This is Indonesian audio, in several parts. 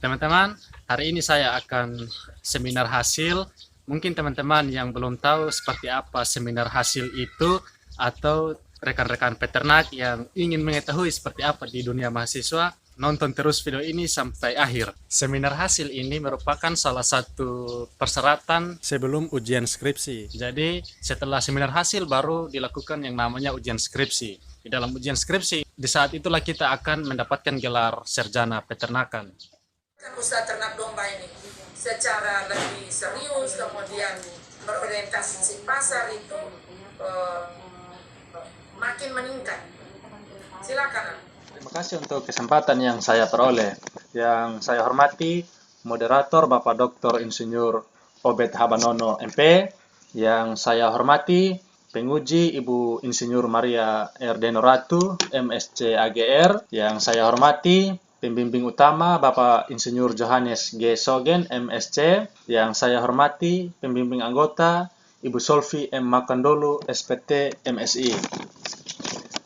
Teman-teman, hari ini saya akan seminar hasil. Mungkin teman-teman yang belum tahu seperti apa seminar hasil itu, atau rekan-rekan peternak yang ingin mengetahui seperti apa di dunia mahasiswa, nonton terus video ini sampai akhir. Seminar hasil ini merupakan salah satu persyaratan sebelum ujian skripsi. Jadi setelah seminar hasil baru dilakukan yang namanya ujian skripsi. Di dalam ujian skripsi, di saat itulah kita akan mendapatkan gelar sarjana peternakan. Usaha ternak domba ini secara lebih serius, kemudian berorientasi pasar itu makin meningkat. Silakan. Terima kasih untuk kesempatan yang saya peroleh. Yang saya hormati moderator Bapak Dr. Insinyur Obed Habanono MP. Yang saya hormati penguji Ibu Insinyur Maria Erdeno Ratu MSc AGR. Yang saya hormati pembimbing utama Bapak Insinyur Johannes G. Sogen MSc. Yang saya hormati pembimbing anggota Ibu Solvi M. Makandolu SPT MSI.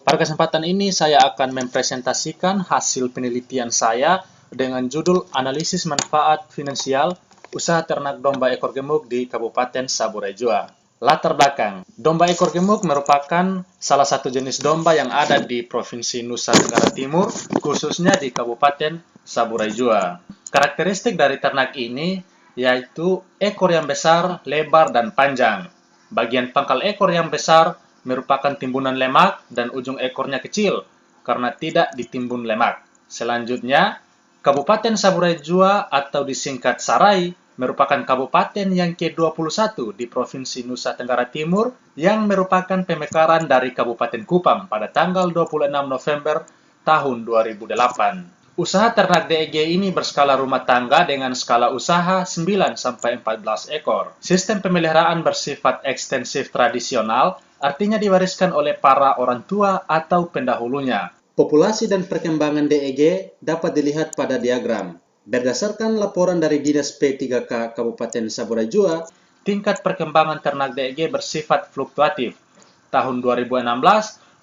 Pada kesempatan ini saya akan mempresentasikan hasil penelitian saya dengan judul Analisis Manfaat Finansial Usaha Ternak Domba Ekor Gemuk di Kabupaten Saburai Jua. Latar belakang, domba ekor gemuk merupakan salah satu jenis domba yang ada di Provinsi Nusa Tenggara Timur, khususnya di Kabupaten Saburai Jua. Karakteristik dari ternak ini yaitu ekor yang besar, lebar, dan panjang. Bagian pangkal ekor yang besar merupakan timbunan lemak dan ujung ekornya kecil karena tidak ditimbun lemak. Selanjutnya, Kabupaten Saburai Jua atau disingkat Sarai merupakan kabupaten yang ke-21 di Provinsi Nusa Tenggara Timur yang merupakan pemekaran dari Kabupaten Kupang pada tanggal 26 November tahun 2008. Usaha ternak DEG ini berskala rumah tangga dengan skala usaha 9-14 ekor. Sistem pemeliharaan bersifat ekstensif tradisional, artinya diwariskan oleh para orang tua atau pendahulunya. Populasi dan perkembangan DEG dapat dilihat pada diagram. Berdasarkan laporan dari Dinas P3K Kabupaten Saburai Jua, tingkat perkembangan ternak DEG bersifat fluktuatif. Tahun 2016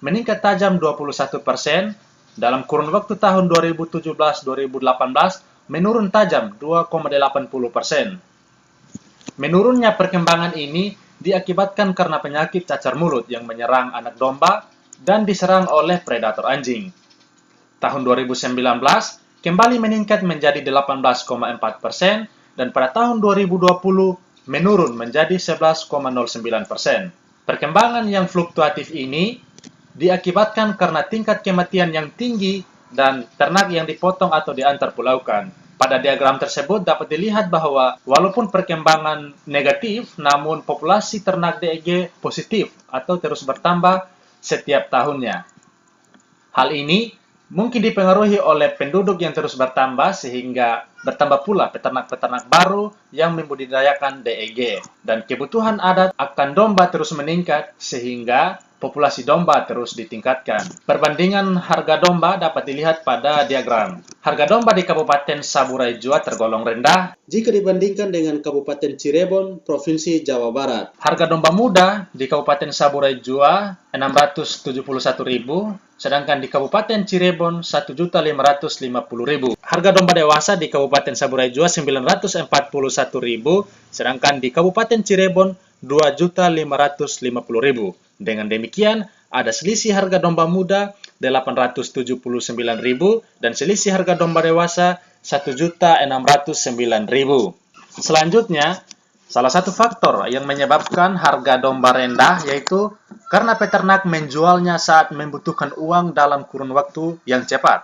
meningkat tajam 21%, dalam kurun waktu tahun 2017-2018 menurun tajam 2,80%. Menurunnya perkembangan ini diakibatkan karena penyakit cacar mulut yang menyerang anak domba dan diserang oleh predator anjing. Tahun 2019 kembali meningkat menjadi 18,4% dan pada tahun 2020 menurun menjadi 11,09%. Perkembangan yang fluktuatif ini diakibatkan karena tingkat kematian yang tinggi dan ternak yang dipotong atau diantarpulaukan. Pada diagram tersebut dapat dilihat bahwa walaupun perkembangan negatif, namun populasi ternak DEG positif atau terus bertambah setiap tahunnya. Hal ini mungkin dipengaruhi oleh penduduk yang terus bertambah sehingga bertambah pula peternak-peternak baru yang membudidayakan DEG. Dan kebutuhan adat akan domba terus meningkat sehingga populasi domba terus ditingkatkan. Perbandingan harga domba dapat dilihat pada diagram. Harga domba di Kabupaten Saburai Jua tergolong rendah jika dibandingkan dengan Kabupaten Cirebon, Provinsi Jawa Barat. Harga domba muda di Kabupaten Saburai Jua 671.000, sedangkan di Kabupaten Cirebon 1.550.000. Harga domba dewasa di Kabupaten Saburai Jua 941.000, sedangkan di Kabupaten Cirebon 2.550.000. Dengan demikian, ada selisih harga domba muda 879.000 dan selisih harga domba dewasa 1.609.000. Selanjutnya, salah satu faktor yang menyebabkan harga domba rendah yaitu karena peternak menjualnya saat membutuhkan uang dalam kurun waktu yang cepat.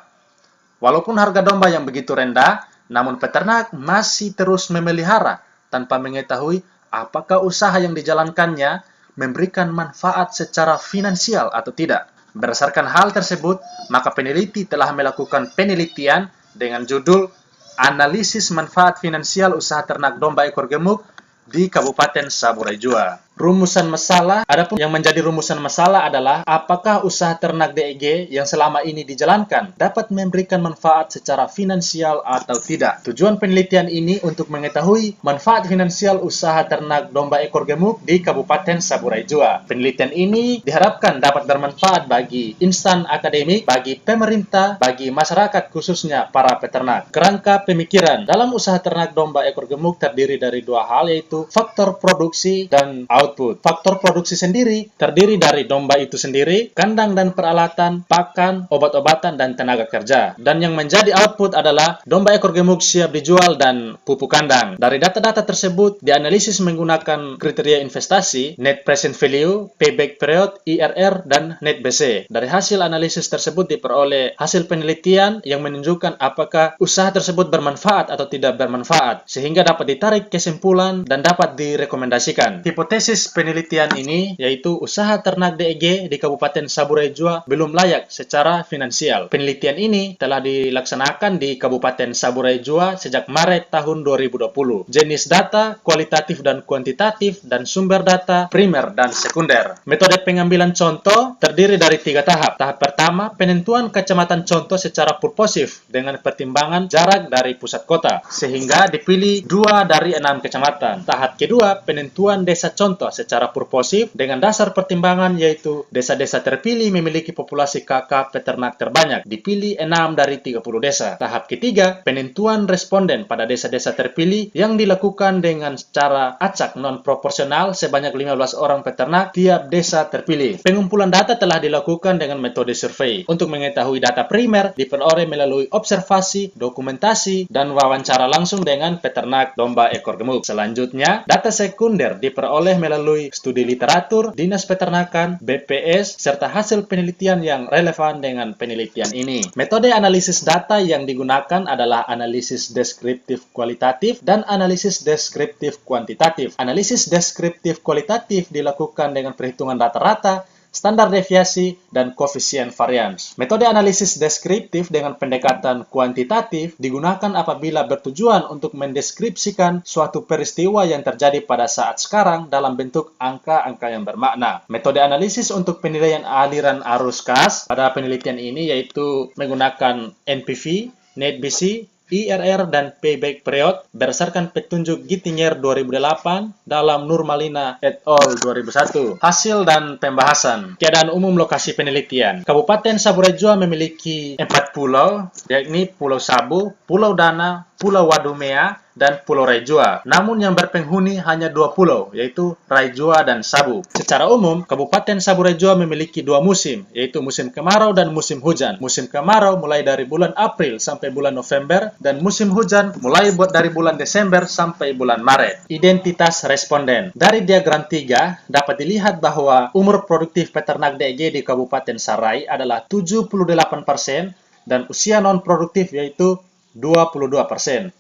Walaupun harga domba yang begitu rendah, namun peternak masih terus memelihara tanpa mengetahui apakah usaha yang dijalankannya memberikan manfaat secara finansial atau tidak. Berdasarkan hal tersebut, maka peneliti telah melakukan penelitian dengan judul Analisis Manfaat Finansial Usaha Ternak Domba Ekor Gemuk di Kabupaten Saburai Jua. rumusan masalah. Adapun yang menjadi rumusan masalah adalah apakah usaha ternak DEG yang selama ini dijalankan dapat memberikan manfaat secara finansial atau tidak. Tujuan penelitian ini untuk mengetahui manfaat finansial usaha ternak domba ekor gemuk di Kabupaten Saburai Jua. Penelitian ini diharapkan dapat bermanfaat bagi insan akademik, bagi pemerintah, bagi masyarakat khususnya para peternak. Kerangka pemikiran dalam usaha ternak domba ekor gemuk terdiri dari dua hal, yaitu faktor produksi dan output. Faktor produksi sendiri terdiri dari domba itu sendiri, kandang dan peralatan, pakan, obat-obatan, dan tenaga kerja. Dan yang menjadi output adalah domba ekor gemuk siap dijual dan pupuk kandang. Dari data-data tersebut dianalisis menggunakan kriteria investasi, net present value, payback period, IRR, dan net BC. Dari hasil analisis tersebut diperoleh hasil penelitian yang menunjukkan apakah usaha tersebut bermanfaat atau tidak bermanfaat, sehingga dapat ditarik kesimpulan dan dapat direkomendasikan. Hipotesis penelitian ini yaitu usaha ternak DEG di Kabupaten Saburai Jua belum layak secara finansial. Penelitian ini telah dilaksanakan di Kabupaten Saburai Jua sejak Maret tahun 2020. Jenis data kualitatif dan kuantitatif dan sumber data primer dan sekunder. Metode pengambilan contoh terdiri dari 3 tahap. Tahap pertama, penentuan kecamatan contoh secara purposif dengan pertimbangan jarak dari pusat kota, sehingga dipilih 2 dari 6 kecamatan. Tahap kedua, penentuan desa contoh secara purposif dengan dasar pertimbangan yaitu desa-desa terpilih memiliki populasi KK peternak terbanyak, dipilih 6 dari 30 desa. Tahap ketiga, penentuan responden pada desa-desa terpilih yang dilakukan dengan cara acak non-proporsional sebanyak 15 orang peternak tiap desa terpilih. Pengumpulan data telah dilakukan dengan metode survei. Untuk mengetahui data primer diperoleh melalui observasi, dokumentasi, dan wawancara langsung dengan peternak domba ekor gemuk. Selanjutnya, data sekunder diperoleh melalui studi literatur, dinas peternakan, BPS, serta hasil penelitian yang relevan dengan penelitian ini. Metode analisis data yang digunakan adalah analisis deskriptif kualitatif dan analisis deskriptif kuantitatif. Analisis deskriptif kualitatif dilakukan dengan perhitungan rata-rata, standar deviasi, dan koefisien varians. Metode analisis deskriptif dengan pendekatan kuantitatif digunakan apabila bertujuan untuk mendeskripsikan suatu peristiwa yang terjadi pada saat sekarang dalam bentuk angka-angka yang bermakna. Metode analisis untuk penilaian aliran arus kas pada penelitian ini yaitu menggunakan NPV, net BC, IRR, dan payback period berdasarkan petunjuk Gittinger 2008 dalam Nurmalina et al. 2001. Hasil dan pembahasan. Keadaan umum lokasi penelitian. Kabupaten Saburai Jua memiliki 4 pulau, yakni Pulau Sabu, Pulau Dana, Pulau Wadumea, dan Pulau Raijua. Namun yang berpenghuni hanya 2 pulau, yaitu Raijua dan Sabu. Secara umum, Kabupaten Saburai Jua memiliki 2 musim, yaitu musim kemarau dan musim hujan. Musim kemarau mulai dari bulan April sampai bulan November, dan musim hujan mulai dari bulan Desember sampai bulan Maret. Identitas responden. Dari diagram 3, dapat dilihat bahwa umur produktif peternak DEG di Kabupaten Sarai adalah 78% dan usia non-produktif yaitu 22%.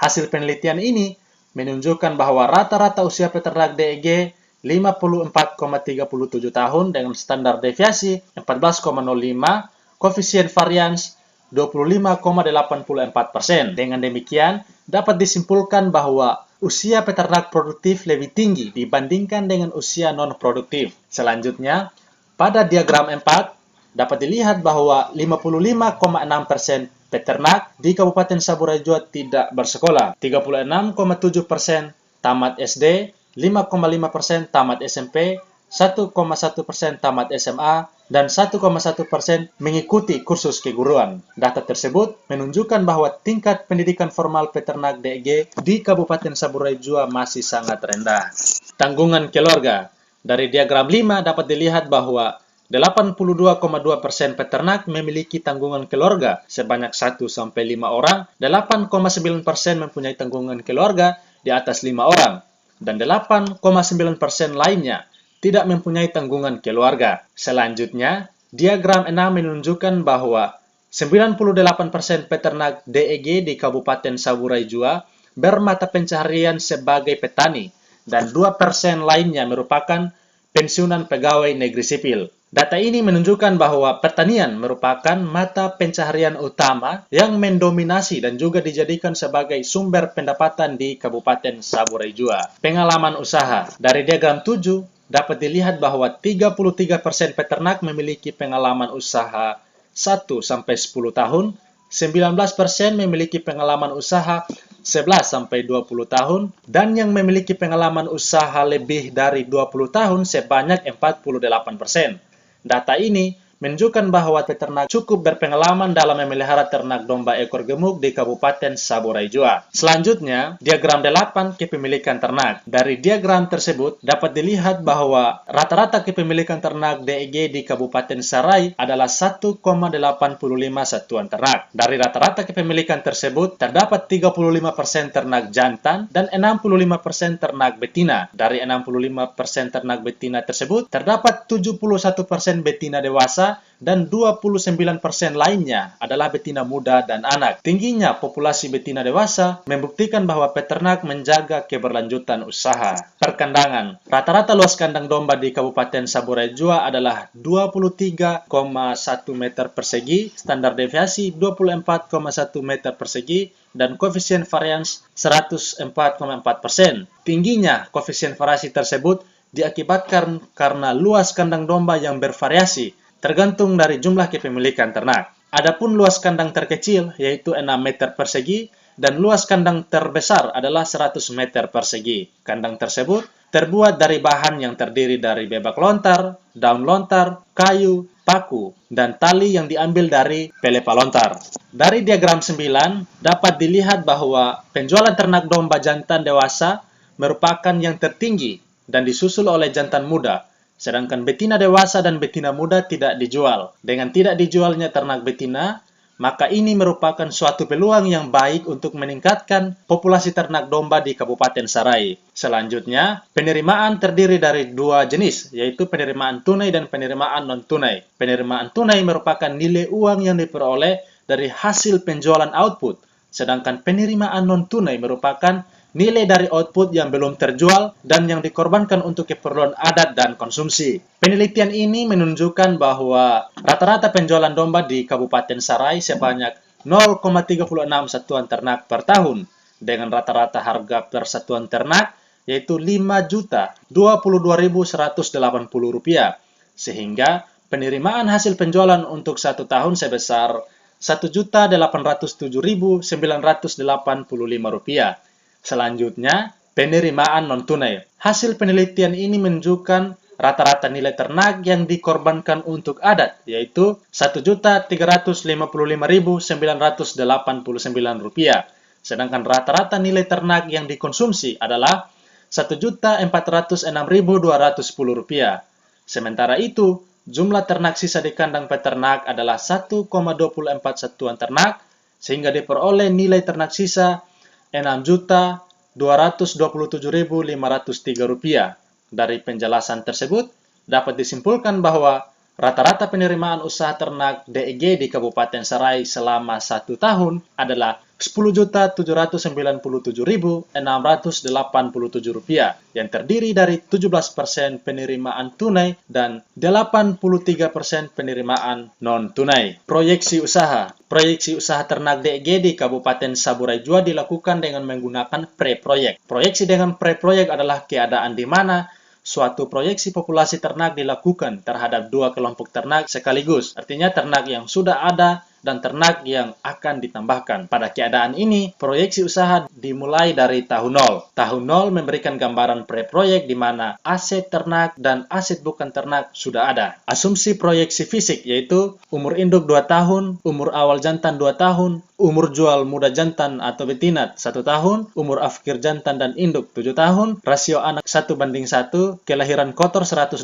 Hasil penelitian ini menunjukkan bahwa rata-rata usia peternak DEG 54,37 tahun dengan standar deviasi 14,05, koefisien varians 25,84%. Dengan demikian, dapat disimpulkan bahwa usia peternak produktif lebih tinggi dibandingkan dengan usia non-produktif. Selanjutnya, pada diagram 4, dapat dilihat bahwa 55,6% peternak di Kabupaten Saburai Jua tidak bersekolah, 36,7% tamat SD, 5,5% tamat SMP, 1,1% tamat SMA, dan 1,1% mengikuti kursus keguruan. Data tersebut menunjukkan bahwa tingkat pendidikan formal peternak DEG di Kabupaten Saburai Jua masih sangat rendah. Tanggungan keluarga. Dari diagram 5 dapat dilihat bahwa 82,2% peternak memiliki tanggungan keluarga sebanyak 1-5 orang, 8,9% mempunyai tanggungan keluarga di atas 5 orang, dan 8,9% lainnya tidak mempunyai tanggungan keluarga. Selanjutnya, diagram 6 menunjukkan bahwa 98% peternak DEG di Kabupaten Saburai Jua bermata pencaharian sebagai petani, dan 2% lainnya merupakan pensiunan pegawai negeri sipil. Data ini menunjukkan bahwa pertanian merupakan mata pencaharian utama yang mendominasi dan juga dijadikan sebagai sumber pendapatan di Kabupaten Saburai Jua. Pengalaman usaha. Dari diagram 7, dapat dilihat bahwa 33% peternak memiliki pengalaman usaha 1-10 tahun, 19% memiliki pengalaman usaha 11-20 tahun, dan yang memiliki pengalaman usaha lebih dari 20 tahun sebanyak 48%. Data ini menunjukkan bahwa peternak cukup berpengalaman dalam memelihara ternak domba ekor gemuk di Kabupaten Saburai Jua. Selanjutnya, diagram 8 kepemilikan ternak. Dari diagram tersebut, dapat dilihat bahwa rata-rata kepemilikan ternak DEG di Kabupaten Sarai adalah 1,85 satuan ternak. Dari rata-rata kepemilikan tersebut, terdapat 35% ternak jantan dan 65% ternak betina. Dari 65% ternak betina tersebut, terdapat 71% betina dewasa dan 29% lainnya adalah betina muda dan anak. Tingginya populasi betina dewasa membuktikan bahwa peternak menjaga keberlanjutan usaha. Perkandangan. Rata-rata luas kandang domba di Kabupaten Saburai Jua adalah 23,1 meter persegi, standar deviasi 24,1 meter persegi, dan koefisien varians 104,4%. Tingginya koefisien variasi tersebut diakibatkan karena luas kandang domba yang bervariasi, tergantung dari jumlah kepemilikan ternak. Adapun luas kandang terkecil, yaitu 6 meter persegi, dan luas kandang terbesar adalah 100 meter persegi. Kandang tersebut terbuat dari bahan yang terdiri dari bebak lontar, daun lontar, kayu, paku, dan tali yang diambil dari pelepah lontar. Dari diagram 9, dapat dilihat bahwa penjualan ternak domba jantan dewasa merupakan yang tertinggi dan disusul oleh jantan muda, sedangkan betina dewasa dan betina muda tidak dijual. Dengan tidak dijualnya ternak betina, maka ini merupakan suatu peluang yang baik untuk meningkatkan populasi ternak domba di Kabupaten Sarai. Selanjutnya, penerimaan terdiri dari dua jenis, yaitu penerimaan tunai dan penerimaan non-tunai. Penerimaan tunai merupakan nilai uang yang diperoleh dari hasil penjualan output, sedangkan penerimaan non-tunai merupakan nilai dari output yang belum terjual dan yang dikorbankan untuk keperluan adat dan konsumsi. Penelitian ini menunjukkan bahwa rata-rata penjualan domba di Kabupaten Sarai sebanyak 0,36 satuan ternak per tahun, dengan rata-rata harga per satuan ternak yaitu Rp5.022.180, sehingga penerimaan hasil penjualan untuk satu tahun sebesar Rp1.807.985. Selanjutnya, penerimaan non-tunai. Hasil penelitian ini menunjukkan rata-rata nilai ternak yang dikorbankan untuk adat, yaitu Rp1.355.989, sedangkan rata-rata nilai ternak yang dikonsumsi adalah Rp1.406.210. Sementara itu, jumlah ternak sisa di kandang peternak adalah 1,24 satuan ternak, sehingga diperoleh nilai ternak sisa Rp6.227.503. Dari penjelasan tersebut, dapat disimpulkan bahwa rata-rata penerimaan usaha ternak DEG di Kabupaten Sarai selama 1 tahun adalah Rp10.797.687, yang terdiri dari 17% penerimaan tunai dan 83% penerimaan non-tunai. Proyeksi usaha. Proyeksi usaha ternak DEG di Kabupaten Saburai Jua dilakukan dengan menggunakan pre-proyek. Proyeksi dengan pre-proyek adalah keadaan di mana suatu proyeksi populasi ternak dilakukan terhadap dua kelompok ternak sekaligus, artinya ternak yang sudah ada dan ternak yang akan ditambahkan. Pada keadaan ini, proyeksi usaha dimulai dari tahun 0. Tahun 0 memberikan gambaran pre-proyek di mana aset ternak dan aset bukan ternak sudah ada. Asumsi proyeksi fisik yaitu umur induk 2 tahun, umur awal jantan 2 tahun, umur jual muda jantan atau betina 1 tahun, umur akhir jantan dan induk 7 tahun, rasio anak 1:1, kelahiran kotor 125%,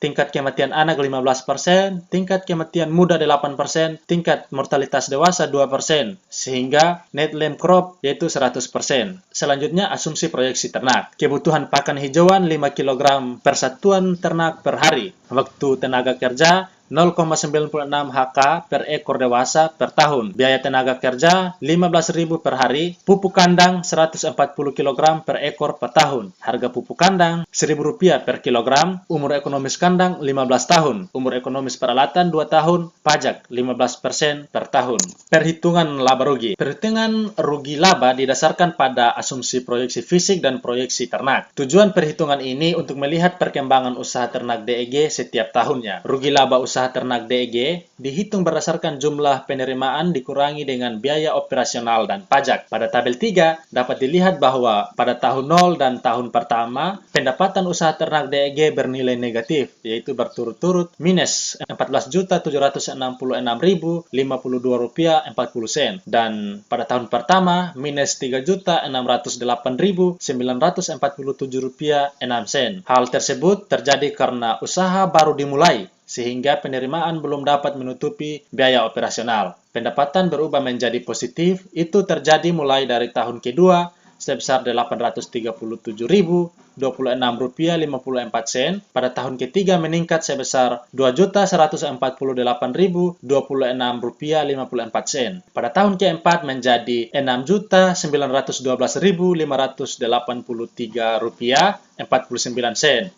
tingkat kematian anak 15%, tingkat kematian muda 8%, tingkat mortalitas dewasa 2%, sehingga net land crop yaitu 100%. Selanjutnya, asumsi proyeksi ternak. Kebutuhan pakan hijauan 5 kg per satuan ternak per hari. Waktu tenaga kerja 0,96 HK per ekor dewasa per tahun. Biaya tenaga kerja 15.000 per hari. Pupuk kandang 140 kg per ekor per tahun. Harga pupuk kandang Rp1.000 per kilogram. Umur ekonomis kandang 15 tahun. Umur ekonomis peralatan 2 tahun. Pajak 15% per tahun. Perhitungan laba rugi. Perhitungan rugi laba didasarkan pada asumsi proyeksi fisik dan proyeksi ternak. Tujuan perhitungan ini untuk melihat perkembangan usaha ternak DEG setiap tahunnya. Rugi laba usaha ternak DEG dihitung berdasarkan jumlah penerimaan dikurangi dengan biaya operasional dan pajak. Pada tabel 3 dapat dilihat bahwa pada tahun 0 dan tahun pertama pendapatan usaha ternak DEG bernilai negatif, yaitu berturut-turut minus Rp14.066.052.40 dan pada tahun pertama minus Rp3.608.947.6. Hal tersebut terjadi karena usaha baru dimulai, sehingga penerimaan belum dapat menutupi biaya operasional. Pendapatan berubah menjadi positif, itu terjadi mulai dari tahun kedua sebesar Rp830.026.54. Pada tahun ketiga meningkat sebesar Rp2.140.826.54. Pada tahun keempat menjadi Rp6.912.583.49.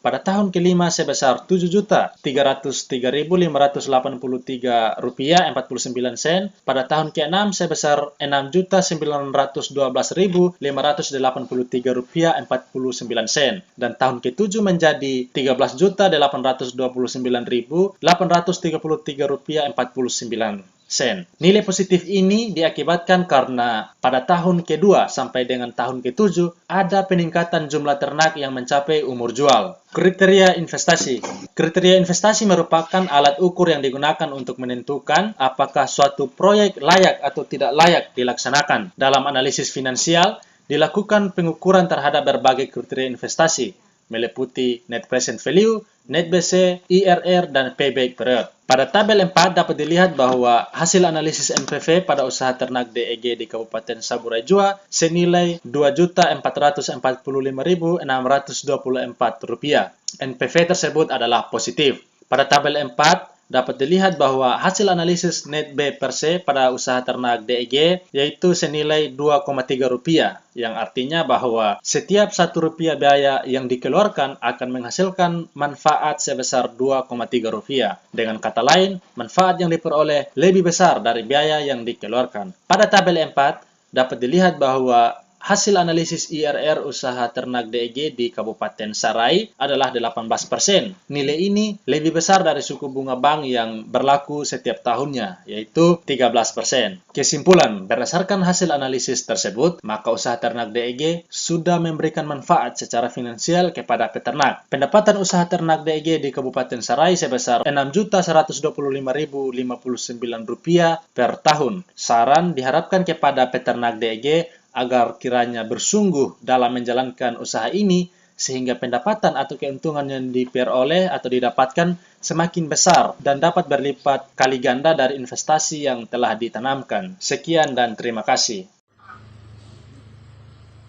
Pada tahun kelima sebesar Rp7.303.583.49. Pada tahun keenam sebesar Rp6.912.883.49. Dan tahun ketujuh menjadi Rp13.829.833.49. Nilai positif ini diakibatkan karena pada tahun kedua sampai dengan tahun ketujuh ada peningkatan jumlah ternak yang mencapai umur jual. Kriteria investasi. Kriteria investasi merupakan alat ukur yang digunakan untuk menentukan apakah suatu proyek layak atau tidak layak dilaksanakan. Dalam analisis finansial, dilakukan pengukuran terhadap berbagai kriteria investasi, meliputi net present value, net BC, IRR, dan payback period. Pada tabel 4 dapat dilihat bahwa hasil analisis NPV pada usaha ternak DEG di Kabupaten Saburai Jua senilai Rp2.445.624. NPV tersebut adalah positif. Pada tabel 4 dapat dilihat bahwa hasil analisis net B per se pada usaha ternak DEG yaitu senilai Rp2,3, yang artinya bahwa setiap Rp1 biaya yang dikeluarkan akan menghasilkan manfaat sebesar Rp2,3. Dengan kata lain, manfaat yang diperoleh lebih besar dari biaya yang dikeluarkan. Pada tabel 4 dapat dilihat bahwa hasil analisis IRR usaha ternak DEG di Kabupaten Sarai adalah 18%. Nilai ini lebih besar dari suku bunga bank yang berlaku setiap tahunnya, yaitu 13%. Kesimpulan, berdasarkan hasil analisis tersebut, maka usaha ternak DEG sudah memberikan manfaat secara finansial kepada peternak. Pendapatan usaha ternak DEG di Kabupaten Sarai sebesar Rp6.125.059 per tahun. Saran diharapkan kepada peternak DEG agar kiranya bersungguh dalam menjalankan usaha ini sehingga pendapatan atau keuntungan yang diperoleh atau didapatkan semakin besar dan dapat berlipat kali ganda dari investasi yang telah ditanamkan. Sekian dan terima kasih.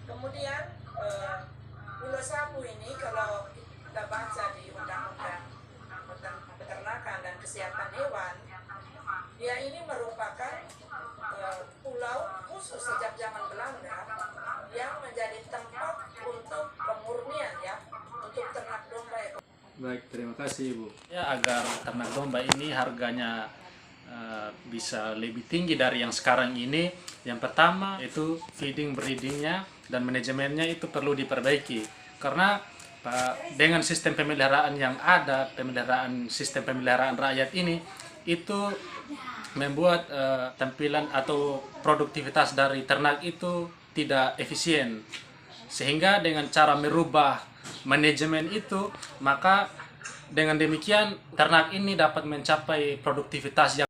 Kemudian ulo sapu ini kalau kita baca di Undang-Undang Peternakan dan Kesehatan Hewan, dia ini merupakan pulau khusus sejak zaman Belanda yang menjadi tempat untuk pemurnian ya, untuk ternak domba. Baik, terima kasih Ibu. Ya, agar ternak domba ini harganya bisa lebih tinggi dari yang sekarang ini, yang pertama itu feeding breedingnya dan manajemennya itu perlu diperbaiki, karena dengan sistem pemeliharaan yang ada, sistem pemeliharaan rakyat ini itu membuat tampilan atau produktivitas dari ternak itu tidak efisien, sehingga dengan cara merubah manajemen itu, maka dengan demikian ternak ini dapat mencapai produktivitas yang